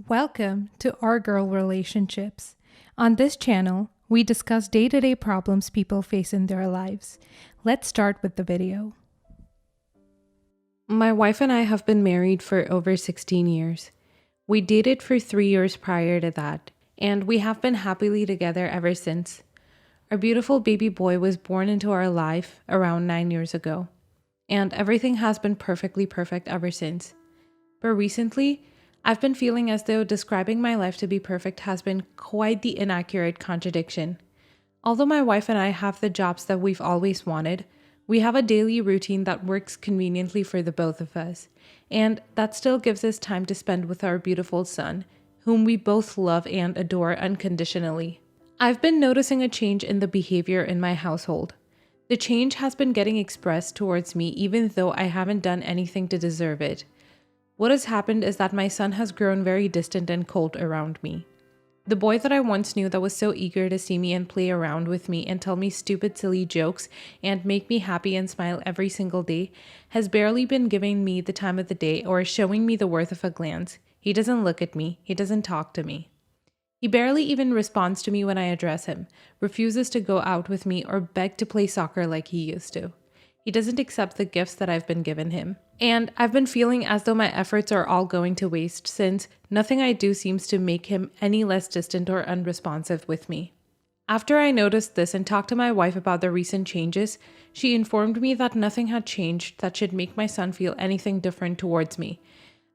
Welcome to Our Girl Relationships. On this channel, we discuss day-to-day problems people face in their lives. Let's start with the video. My wife and I have been married for over 16 years. We dated for 3 years prior to that, and we have been happily together ever since. Our beautiful baby boy was born into our life around 9 years ago, and everything has been perfectly perfect ever since. But recently, I've been feeling as though describing my life to be perfect has been quite the inaccurate contradiction. Although my wife and I have the jobs that we've always wanted, we have a daily routine that works conveniently for the both of us, and that still gives us time to spend with our beautiful son, whom we both love and adore unconditionally. I've been noticing a change in the behavior in my household. The change has been getting expressed towards me even though I haven't done anything to deserve it. What has happened is that my son has grown very distant and cold around me. The boy that I once knew that was so eager to see me and play around with me and tell me stupid, silly jokes and make me happy and smile every single day has barely been giving me the time of the day or showing me the worth of a glance. He doesn't look at me. He doesn't talk to me. He barely even responds to me when I address him, refuses to go out with me or beg to play soccer like he used to. He doesn't accept the gifts that I've been given him. And I've been feeling as though my efforts are all going to waste since nothing I do seems to make him any less distant or unresponsive with me. After I noticed this and talked to my wife about the recent changes, she informed me that nothing had changed that should make my son feel anything different towards me.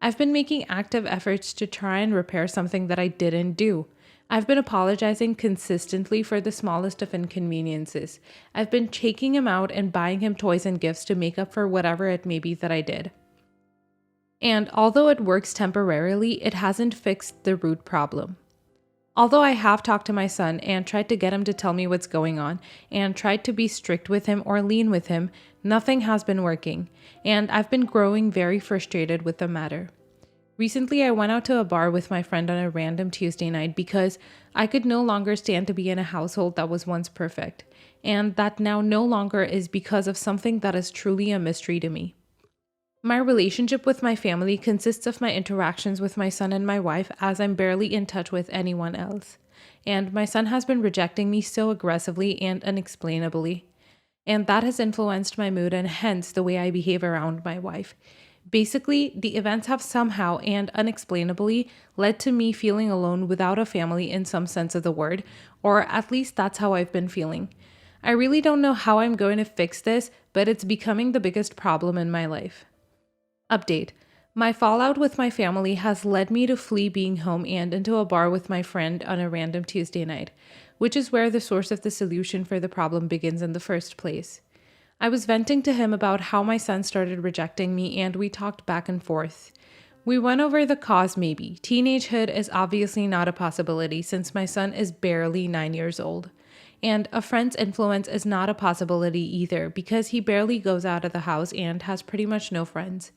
I've been making active efforts to try and repair something that I didn't do. I've been apologizing consistently for the smallest of inconveniences. I've been taking him out and buying him toys and gifts to make up for whatever it may be that I did. And although it works temporarily, it hasn't fixed the root problem. Although I have talked to my son and tried to get him to tell me what's going on and tried to be strict with him or lean with him, nothing has been working, and I've been growing very frustrated with the matter. Recently, I went out to a bar with my friend on a random Tuesday night because I could no longer stand to be in a household that was once perfect, and that now no longer is because of something that is truly a mystery to me. My relationship with my family consists of my interactions with my son and my wife, as I'm barely in touch with anyone else. And my son has been rejecting me so aggressively and unexplainably. And that has influenced my mood and hence the way I behave around my wife. Basically, the events have somehow and unexplainably led to me feeling alone without a family in some sense of the word, or at least that's how I've been feeling. I really don't know how I'm going to fix this, but it's becoming the biggest problem in my life. Update. My fallout with my family has led me to flee being home and into a bar with my friend on a random Tuesday night, which is where the source of the solution for the problem begins in the first place. I was venting to him about how my son started rejecting me and we talked back and forth. We went over the cause maybe. Teenagehood is obviously not a possibility since my son is barely 9 years old. And a friend's influence is not a possibility either because he barely goes out of the house and has pretty much no friends.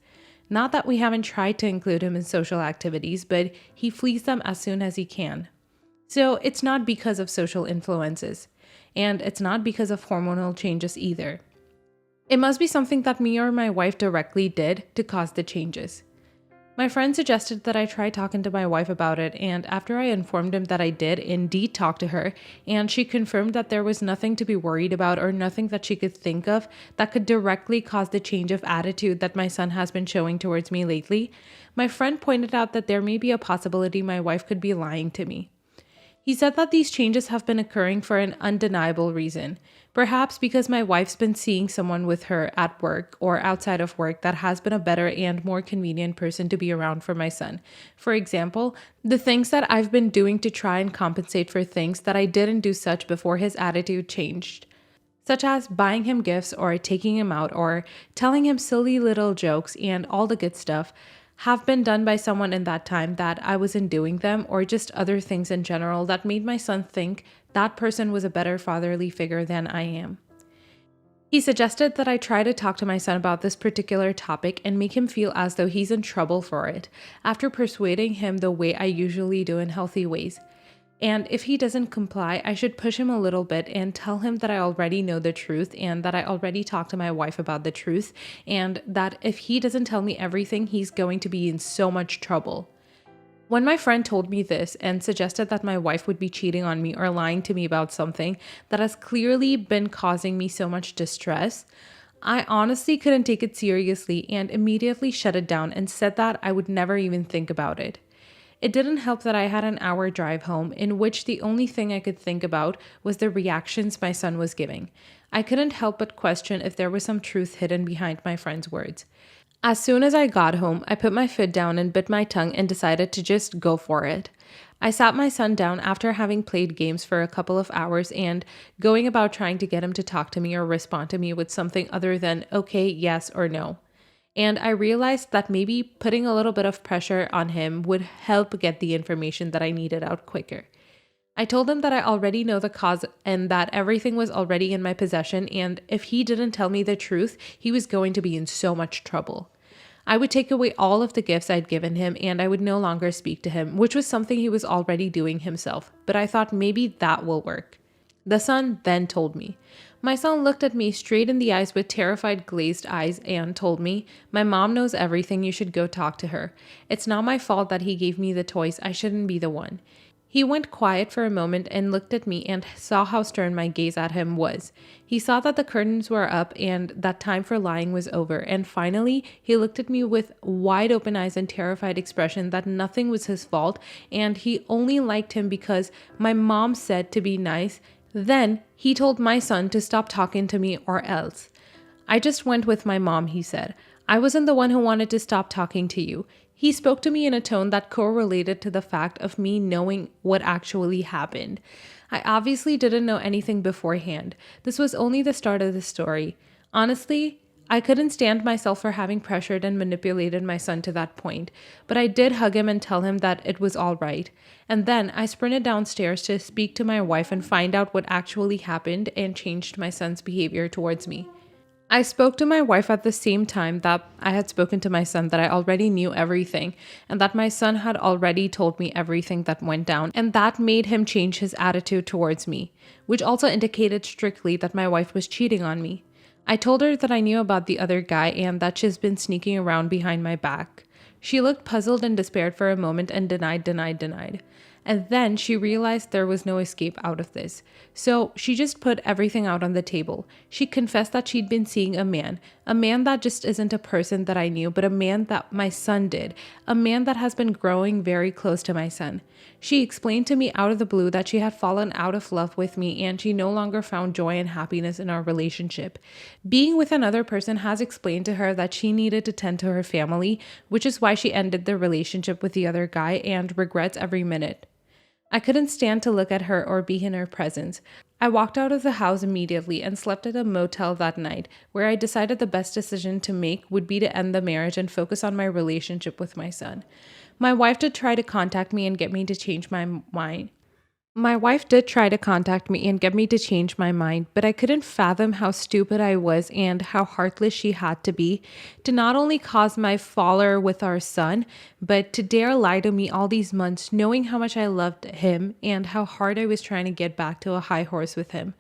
Not that we haven't tried to include him in social activities, but he flees them as soon as he can. So it's not because of social influences. And it's not because of hormonal changes either. It must be something that me or my wife directly did to cause the changes. My friend suggested that I try talking to my wife about it, and after I informed him that I did indeed talk to her, and she confirmed that there was nothing to be worried about or nothing that she could think of that could directly cause the change of attitude that my son has been showing towards me lately, my friend pointed out that there may be a possibility my wife could be lying to me. He said that these changes have been occurring for an undeniable reason. Perhaps because my wife's been seeing someone with her at work or outside of work that has been a better and more convenient person to be around for my son. For example, the things that I've been doing to try and compensate for things that I didn't do such before his attitude changed. Such as buying him gifts or taking him out or telling him silly little jokes and all the good stuff have been done by someone in that time that I wasn't doing them or just other things in general that made my son think that person was a better fatherly figure than I am. He suggested that I try to talk to my son about this particular topic and make him feel as though he's in trouble for it, after persuading him the way I usually do in healthy ways. And if he doesn't comply, I should push him a little bit and tell him that I already know the truth and that I already talked to my wife about the truth and that if he doesn't tell me everything, he's going to be in so much trouble. When my friend told me this and suggested that my wife would be cheating on me or lying to me about something that has clearly been causing me so much distress, I honestly couldn't take it seriously and immediately shut it down and said that I would never even think about it. It didn't help that I had an hour drive home in which the only thing I could think about was the reactions my son was giving. I couldn't help but question if there was some truth hidden behind my friend's words. As soon as I got home, I put my foot down and bit my tongue and decided to just go for it. I sat my son down after having played games for a couple of hours and going about trying to get him to talk to me or respond to me with something other than okay, yes, or no. And I realized that maybe putting a little bit of pressure on him would help get the information that I needed out quicker. I told him that I already know the cause and that everything was already in my possession, and if he didn't tell me the truth, he was going to be in so much trouble. I would take away all of the gifts I'd given him and I would no longer speak to him, which was something he was already doing himself, but I thought maybe that will work. The son then told me. My son looked at me straight in the eyes with terrified, glazed eyes and told me, "My mom knows everything, you should go talk to her. It's not my fault that he gave me the toys, I shouldn't be the one." He went quiet for a moment and looked at me and saw how stern my gaze at him was. He saw that the curtains were up and that time for lying was over, and finally he looked at me with wide open eyes and terrified expression that nothing was his fault and he only liked him because my mom said to be nice. Then he told my son to stop talking to me or else. "I just went with my mom," he said. "I wasn't the one who wanted to stop talking to you." He spoke to me in a tone that correlated to the fact of me knowing what actually happened. I obviously didn't know anything beforehand. This was only the start of the story. Honestly, I couldn't stand myself for having pressured and manipulated my son to that point, but I did hug him and tell him that it was all right. And then I sprinted downstairs to speak to my wife and find out what actually happened and changed my son's behavior towards me. I spoke to my wife at the same time that I had spoken to my son, that I already knew everything and that my son had already told me everything that went down, and that made him change his attitude towards me, which also indicated strictly that my wife was cheating on me. I told her that I knew about the other guy and that she's been sneaking around behind my back. She looked puzzled and despaired for a moment and denied. And then she realized there was no escape out of this. So she just put everything out on the table. She confessed that she'd been seeing a man that just isn't a person that I knew, but a man that my son did, a man that has been growing very close to my son. She explained to me out of the blue that she had fallen out of love with me and she no longer found joy and happiness in our relationship. Being with another person has explained to her that she needed to tend to her family, which is why she ended the relationship with the other guy and regrets every minute. I couldn't stand to look at her or be in her presence. I walked out of the house immediately and slept at a motel that night, where I decided the best decision to make would be to end the marriage and focus on my relationship with my son. My wife did try to contact me and get me to change my mind. My wife did try to contact me and get me to change my mind, but I couldn't fathom how stupid I was and how heartless she had to be to not only cause my faller with our son, but to dare lie to me all these months, knowing how much I loved him and how hard I was trying to get back to a high horse with him.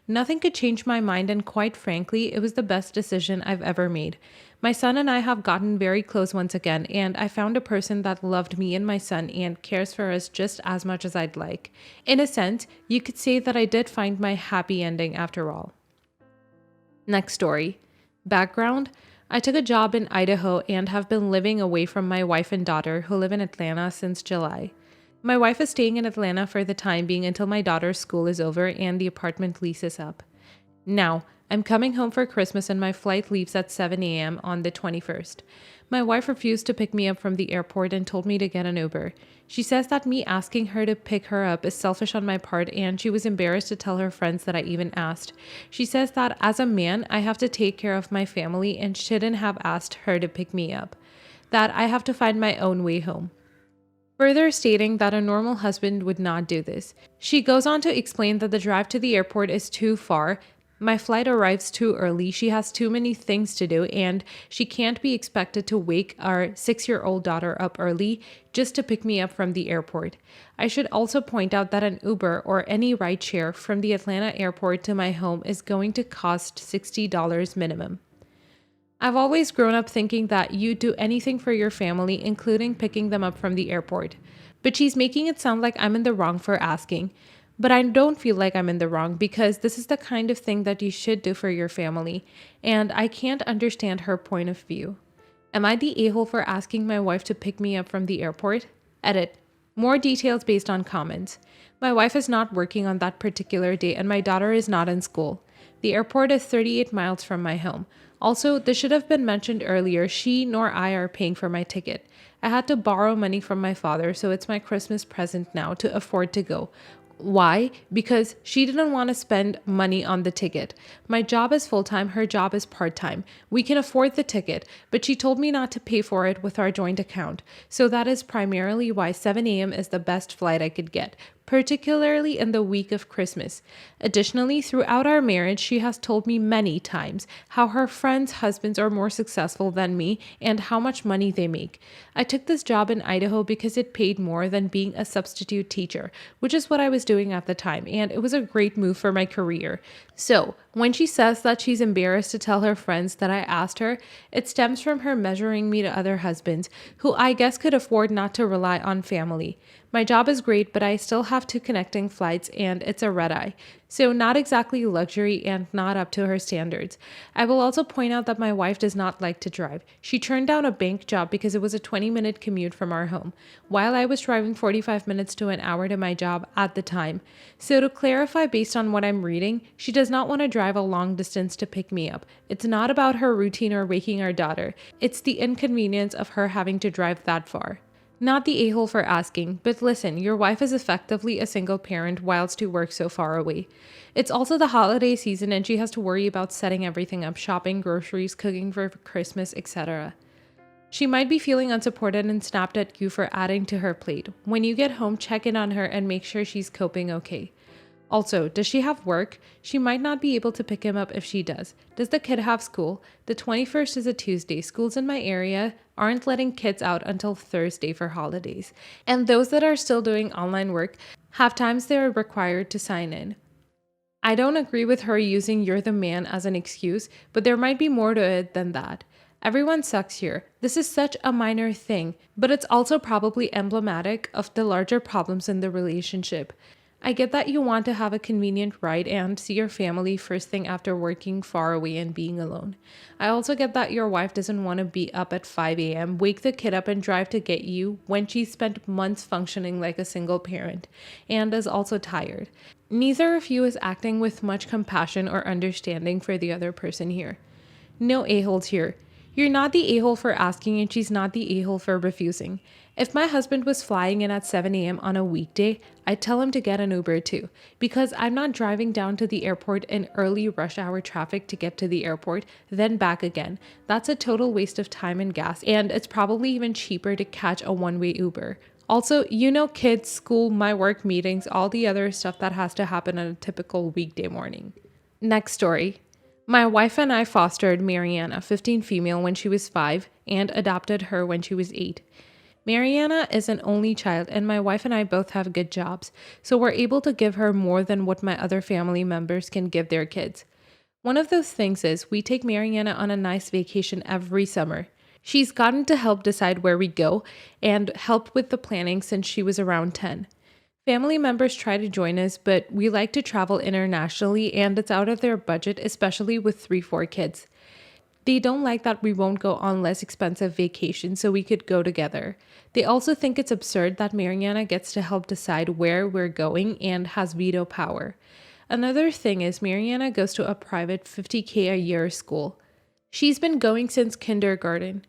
Nothing could change my mind, and quite frankly, it was the best decision I've ever made. My son and I have gotten very close once again, and I found a person that loved me and my son and cares for us just as much as I'd like. In a sense, you could say that I did find my happy ending after all. Next story. Background: I took a job in Idaho and have been living away from my wife and daughter, who live in Atlanta, since July. My wife is staying in Atlanta for the time being until my daughter's school is over and the apartment lease is up. Now, I'm coming home for Christmas and my flight leaves at 7 a.m. on the 21st. My wife refused to pick me up from the airport and told me to get an Uber. She says that me asking her to pick her up is selfish on my part and she was embarrassed to tell her friends that I even asked. She says that as a man, I have to take care of my family and shouldn't have asked her to pick me up. That I have to find my own way home. Further stating that a normal husband would not do this. She goes on to explain that the drive to the airport is too far, my flight arrives too early, she has too many things to do, and she can't be expected to wake our 6-year-old daughter up early just to pick me up from the airport. I should also point out that an Uber or any rideshare from the Atlanta airport to my home is going to cost $60 minimum. I've always grown up thinking that you'd do anything for your family, including picking them up from the airport. But she's making it sound like I'm in the wrong for asking. But I don't feel like I'm in the wrong because this is the kind of thing that you should do for your family, and I can't understand her point of view. Am I the a-hole for asking my wife to pick me up from the airport? Edit. More details based on comments. My wife is not working on that particular day and my daughter is not in school. The airport is 38 miles from my home. Also, this should have been mentioned earlier. She nor I are paying for my ticket. I had to borrow money from my father, so it's my Christmas present now to afford to go. Why? Because she didn't want to spend money on the ticket. My job is full time, her job is part time. We can afford the ticket, but she told me not to pay for it with our joint account. So that is primarily why 7 a.m. is the best flight I could get, particularly in the week of Christmas. Additionally, throughout our marriage, she has told me many times how her friends' husbands are more successful than me and how much money they make. I took this job in Idaho because it paid more than being a substitute teacher, which is what I was doing at the time, and it was a great move for my career. So, when she says that she's embarrassed to tell her friends that I asked her, it stems from her measuring me to other husbands, who I guess could afford not to rely on family. My job is great, but I still have 2 connecting flights and it's a red eye. So not exactly luxury and not up to her standards. I will also point out that my wife does not like to drive. She turned down a bank job because it was a 20-minute commute from our home, while I was driving 45 minutes to an hour to my job at the time. So to clarify based on what I'm reading, she does not want to drive a long distance to pick me up. It's not about her routine or waking our daughter. It's the inconvenience of her having to drive that far. Not the a-hole for asking, but listen, your wife is effectively a single parent whilst you work so far away. It's also the holiday season and she has to worry about setting everything up, shopping, groceries, cooking for Christmas, etc. She might be feeling unsupported and snapped at you for adding to her plate. When you get home, check in on her and make sure she's coping okay. Also, does she have work? She might not be able to pick him up if she does. Does the kid have school? The 21st is a Tuesday. Schools in my area aren't letting kids out until Thursday for holidays. And those that are still doing online work have times they are required to sign in. I don't agree with her using "you're the man" as an excuse, but there might be more to it than that. Everyone sucks here. This is such a minor thing, but it's also probably emblematic of the larger problems in the relationship. I get that you want to have a convenient ride and see your family first thing after working far away and being alone. I also get that your wife doesn't want to be up at 5 a.m., wake the kid up and drive to get you when she's spent months functioning like a single parent and is also tired. Neither of you is acting with much compassion or understanding for the other person here. No a-holes here. You're not the a-hole for asking and she's not the a-hole for refusing. If my husband was flying in at 7 a.m. on a weekday, I'd tell him to get an Uber too, because I'm not driving down to the airport in early rush hour traffic to get to the airport, then back again. That's a total waste of time and gas, and it's probably even cheaper to catch a one-way Uber. Also, kids, school, my work meetings, all the other stuff that has to happen on a typical weekday morning. Next story. My wife and I fostered Mariana, 15 female, when she was 5 and adopted her when she was 8. Mariana is an only child and my wife and I both have good jobs, so we're able to give her more than what my other family members can give their kids. One of those things is we take Mariana on a nice vacation every summer. She's gotten to help decide where we go and helped with the planning since she was around 10. Family members try to join us, but we like to travel internationally and it's out of their budget, especially with 3-4 kids. They don't like that we won't go on less expensive vacations so we could go together. They also think it's absurd that Mariana gets to help decide where we're going and has veto power. Another thing is Mariana goes to a private $50,000 a year school. She's been going since kindergarten.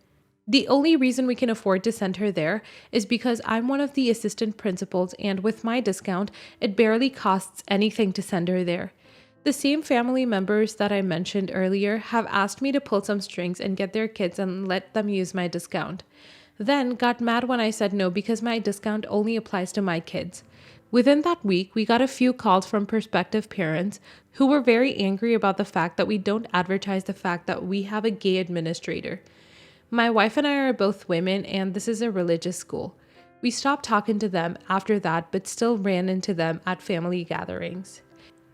The only reason we can afford to send her there is because I'm one of the assistant principals and with my discount, it barely costs anything to send her there. The same family members that I mentioned earlier have asked me to pull some strings and get their kids and let them use my discount. Then got mad when I said no because my discount only applies to my kids. Within that week, we got a few calls from prospective parents who were very angry about the fact that we don't advertise the fact that we have a gay administrator. My wife and I are both women, and this is a religious school. We stopped talking to them after that, but still ran into them at family gatherings.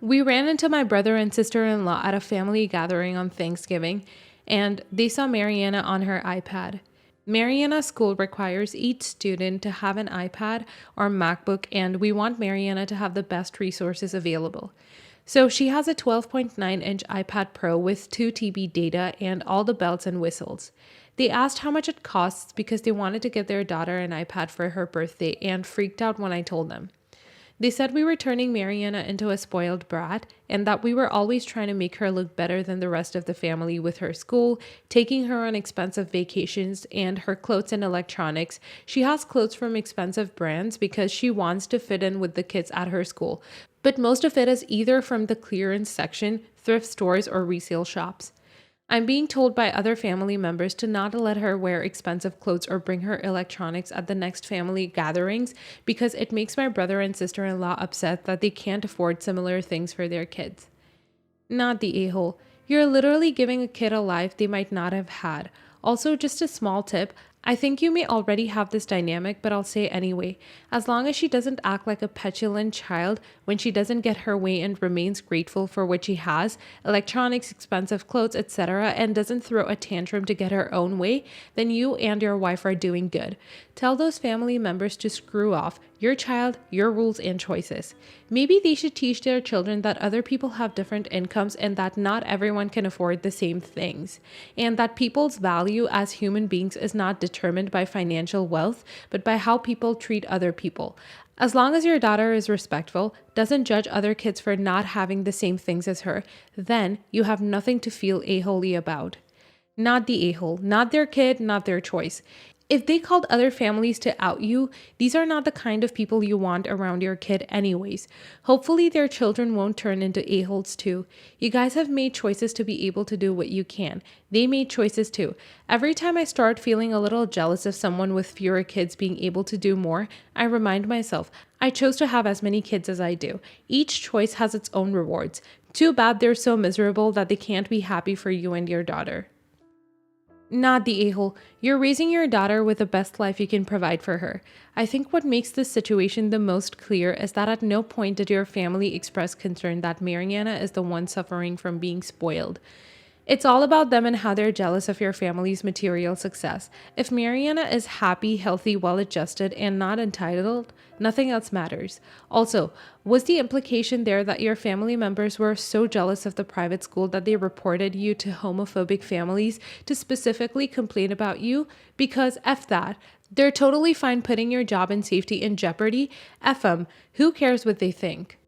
We ran into my brother and sister-in-law at a family gathering on Thanksgiving, and they saw Mariana on her iPad. Mariana's school requires each student to have an iPad or MacBook, and we want Mariana to have the best resources available. So she has a 12.9-inch iPad Pro with 2 TB data and all the bells and whistles. They asked how much it costs because they wanted to get their daughter an iPad for her birthday and freaked out when I told them. They said we were turning Mariana into a spoiled brat and that we were always trying to make her look better than the rest of the family with her school, taking her on expensive vacations, and her clothes and electronics. She has clothes from expensive brands because she wants to fit in with the kids at her school, but most of it is either from the clearance section, thrift stores, or resale shops. I'm being told by other family members to not let her wear expensive clothes or bring her electronics at the next family gatherings because it makes my brother and sister-in-law upset that they can't afford similar things for their kids. Not the a-hole. You're literally giving a kid a life they might not have had. Also, just a small tip. I think you may already have this dynamic, but I'll say it anyway. As long as she doesn't act like a petulant child when she doesn't get her way and remains grateful for what she has, electronics, expensive clothes, etc., and doesn't throw a tantrum to get her own way, then you and your wife are doing good. Tell those family members to screw off. Your child, your rules and choices. Maybe they should teach their children that other people have different incomes and that not everyone can afford the same things, and that people's value as human beings is not determined by financial wealth, but by how people treat other people. As long as your daughter is respectful, doesn't judge other kids for not having the same things as her, then you have nothing to feel a-holey about. Not the a-hole, not their kid, not their choice. If they called other families to out you, these are not the kind of people you want around your kid anyways. Hopefully their children won't turn into a-holes too. You guys have made choices to be able to do what you can. They made choices too. Every time I start feeling a little jealous of someone with fewer kids being able to do more, I remind myself, I chose to have as many kids as I do. Each choice has its own rewards. Too bad they're so miserable that they can't be happy for you and your daughter. Not the a-hole. You're raising your daughter with the best life you can provide for her. I think what makes this situation the most clear is that at no point did your family express concern that Mariana is the one suffering from being spoiled. It's all about them and how they're jealous of your family's material success. If Mariana is happy, healthy, well-adjusted, and not entitled, nothing else matters. Also, was the implication there that your family members were so jealous of the private school that they reported you to homophobic families to specifically complain about you? Because F that. They're totally fine putting your job and safety in jeopardy. F 'em. Who cares what they think?